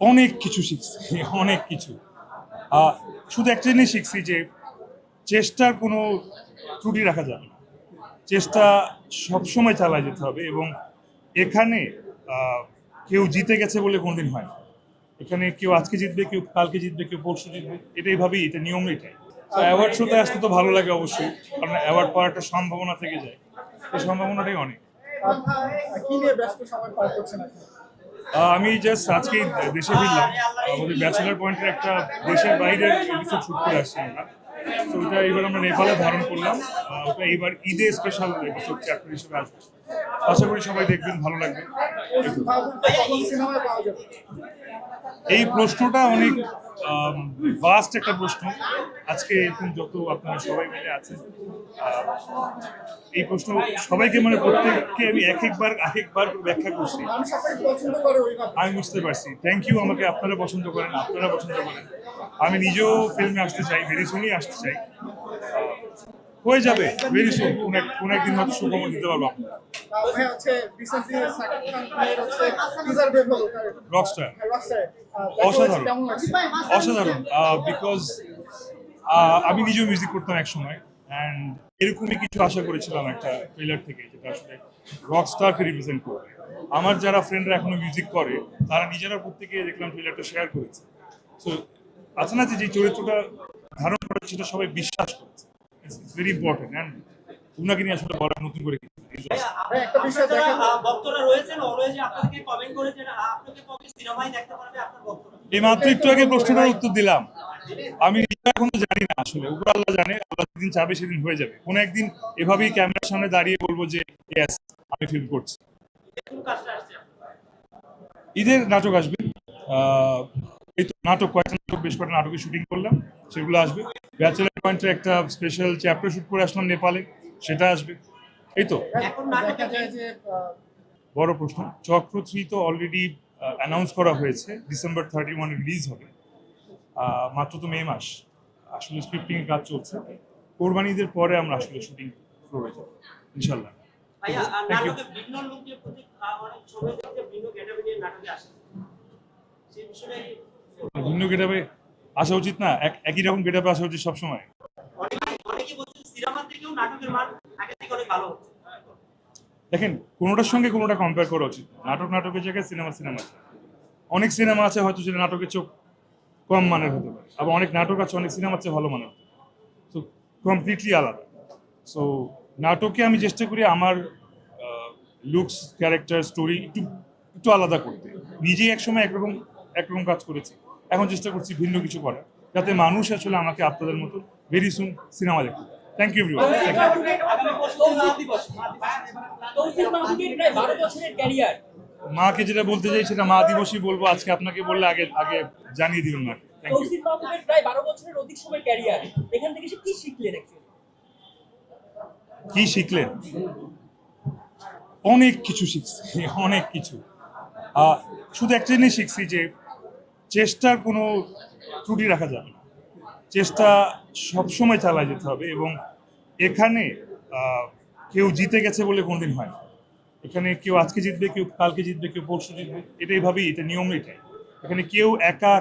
অনেক কিছু শিখছি, অনেক কিছু। শুধু একটা জিনিস শিখছি যে চেষ্টার কোনো ত্রুটি রাখা যাবে না। চেষ্টা সবসময় চালায় যেতে হবে এবং এখানে কেউ জিতে গেছে বলে কোনোদিন হয় না। এখানে কেউ আজকে জিতবে, কেউ কালকে জিতবে, কেউ পরশু জিতবে, এটাই ভাবি, এটা নিয়ম এটাই। তো অ্যাওয়ার্ড শোতে আসতে তো ভালো লাগে অবশ্যই, কারণ অ্যাওয়ার্ড পাওয়ার একটা সম্ভাবনা থেকে যায়, এই সম্ভাবনাটাই অনেক। আমি জাস্ট আজকে দেশে ফিরলাম, আমাদের ব্যাচেলার পয়েন্টের একটা দেশের বাইরের এপিসোড শুট করে আসছি আমরা। তো ওটা এবার আমরা নেপালে ধারণ করলাম। ওটা এবার ঈদে স্পেশাল এপিসোড চ্যাপ্টার হিসেবে আসবে। আশা করি সবাই দেখবেন, ভালো লাগবে। এই প্রশ্নটা অনেক ভাস্ট একটা প্রশ্ন। আজকে এরকম যত আপনারা সবাই মিলে আছেন, এই প্রশ্ন সবাইকে মানে প্রত্যেককে আমি এক একবার ব্যাখ্যা করছি। আমি বুঝতে পারছি। থ্যাংক ইউ, আমাকে আপনারা পছন্দ করেন, আপনারা পছন্দ করেন। আমি নিজেও ফিল্মে আসতে চাই, ভেরি সুনই আসতে চাই। হয়ে যাবে ভেরি সুন, কোন একদিন হয়তো সুখবর দিতে পারবো। রকস্টার অসাধারণ, অসাধারণ। বিকজ আমি নিজেও মিউজিক করতাম এক সময়, অ্যান্ড এরকমই কিছু আশা করেছিলাম একটা ট্রেলার থেকে, যেটা আসলে রকস্টারকে রিপ্রেজেন্ট করবে। আমার যারা ফ্রেন্ডরা এখনো মিউজিক করে, তারা নিজেরা প্রত্যেকে দেখলাম ট্রেলারটা শেয়ার করেছে। সো আছে না যে চরিত্রটা ধারণ করেছে সেটা সবাই বিশ্বাস করেছে। ইটস ভেরি ইম্পর্টেন্ট, অ্যান্ড উনাকে নিয়ে আসলে বলা নতুন করে কিছু। এই মাত্র একটু আগে প্রশ্নটার উত্তর দিলাম। আমি এখনো জানি না, আসলে উপর আল্লাহ জানে, আল্লাহ যেদিন চাবে সেদিন হয়ে যাবে। কোনো একদিন এভাবেই ক্যামেরার সামনে দাঁড়িয়ে বলবো যে ইয়েস, আমি ফিল্ম করছি। ঈদের নাটক আসবে, এই তো নাটক, কয়েকটা নাটক, বেশ কয়েকটা নাটকের শুটিং করলাম, সেগুলো আসবে। ব্যাচেলার পয়েন্টে একটা স্পেশাল চ্যাপ্টার শুট করে আসলাম নেপালে, সেটা আসবে। এই তো বড় প্রশ্ন। চক্র 3 তো অলরেডি অ্যানাউন্স করা হয়েছে, ডিসেম্বর 31 রিলিজ হবে। মাত্র তো মে মাস, আসলে স্ক্রিপ্টিং এর কাজ চলছে। কোরবানি ঈদের পরে আমরা আসলে শুটিং ফ্লোরে যাব ইনশাআল্লাহ। ভিন্ন গেটাপে আসা উচিত না, একই রকম গেটাপে আসা উচিত সবসময়। দেখেন, কোনোটার সঙ্গে কোনোটা কম্পেয়ার করা উচিত। নাটকের জায়গায় সিনেমা। অনেক সিনেমা আছে হয়তো যেটা নাটকের চোখ কম মানের হতে পারে, আবার অনেক নাটক আছে অনেক সিনেমার চেয়ে ভালো মানের, তো কমপ্লিটলি আলাদা। সো নাটকে আমি চেষ্টা করি আমার লুকস, ক্যারেক্টার, স্টোরি একটু আলাদা করতে। নিজেই একসময় একরকম কাজ করেছি, এখন চেষ্টা করছি ভিন্ন কিছু করার, যাতে মানুষ আসলে আমাকে আপনাদের মতো ভেরি সুন সিনেমা দেখতে। Thank you everyone. মাকে যেটা বলতে চাই সেটা মা দিবসই বলবো। আজকে আপনাকে বললে আগে জানিয়ে দিবেন মাকে। Thank you. প্রায় 12 বছরের অধিক সময় ক্যারিয়ার, এখান থেকে সে কি শিখলেন? কি শিখলেন? অনেক কিছু শিখছি, অনেক কিছু। শুধু একটা জিনিস শিখছি যে চেষ্টার কোনো ত্রুটি রাখা যাবে না। চেষ্টা সবসময় চালায় যেতে হবে এবং এখানে কেউ জিতে গেছে বলে কোনোদিন হয় না। এখানে কেউ আজকে জিতবে, কেউ কালকে জিতবে, কেউ পরশু জিতবে, এটাই ভাবি, এটা নিয়ম এটাই। এখানে কেউ একা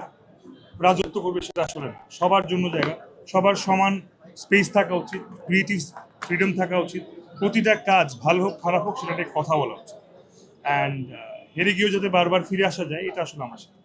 রাজত্ব করবে সেটা আসলে না। সবার জন্য জায়গা, সবার সমান স্পেস থাকা উচিত, ক্রিয়েটিভ ফ্রিডম থাকা উচিত। প্রতিটা কাজ ভালো হোক খারাপ হোক সেটা নিয়ে কথা বলা উচিত, অ্যান্ড হেরে গিয়েও যাতে বারবার ফিরে আসা যায়, এটা আসলে আমার সাথে।